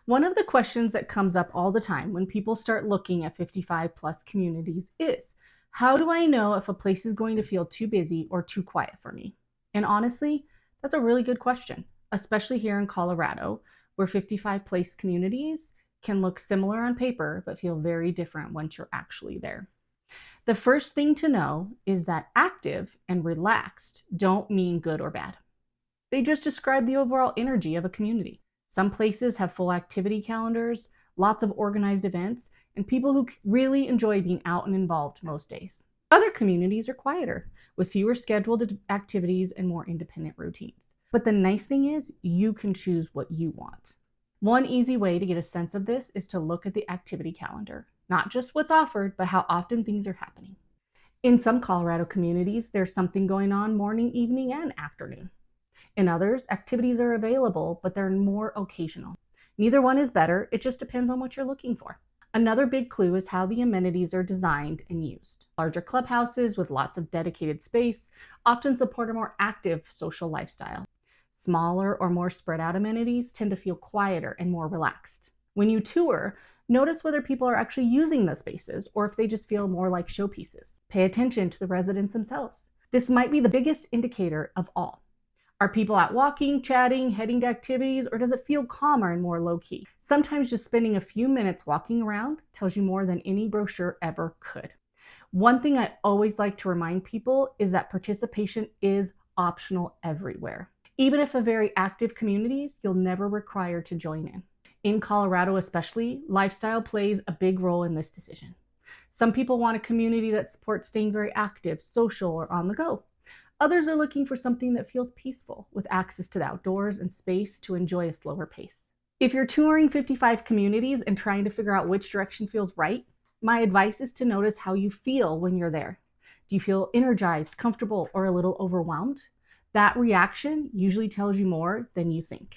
One of the questions that comes up all the time when people start looking at 55 plus communities is, how do I know if a place is going to feel too busy or too quiet for me? And honestly, that's a really good question, especially here in Colorado, where 55 place communities can look similar on paper but feel very different once you're actually there. The first thing to know is that active and relaxed don't mean good or bad. They just describe the overall energy of a community. Some places have full activity calendars, lots of organized events, and people who really enjoy being out and involved most days. Other communities are quieter, with fewer scheduled activities and more independent routines. But the nice thing is, you can choose what you want. One easy way to get a sense of this is to look at the activity calendar, not just what's offered, but how often things are happening. In some Colorado communities, there's something going on morning, evening, and afternoon. In others, activities are available, but they're more occasional. Neither one is better, it just depends on what you're looking for. Another big clue is how the amenities are designed and used. Larger clubhouses with lots of dedicated space often support a more active social lifestyle. Smaller or more spread out amenities tend to feel quieter and more relaxed. When you tour, notice whether people are actually using the spaces or if they just feel more like showpieces. Pay attention to the residents themselves. This might be the biggest indicator of all. Are people out walking, chatting, heading to activities, or does it feel calmer and more low-key? Sometimes just spending a few minutes walking around tells you more than any brochure ever could. One thing I always like to remind people is that participation is optional everywhere. Even if a very active communities, you'll never require to join in. In Colorado especially, lifestyle plays a big role in this decision. Some people want a community that supports staying very active, social, or on the go. Others are looking for something that feels peaceful, with access to the outdoors and space to enjoy a slower pace. If you're touring 55 communities and trying to figure out which direction feels right, my advice is to notice how you feel when you're there. Do you feel energized, comfortable, or a little overwhelmed? That reaction usually tells you more than you think.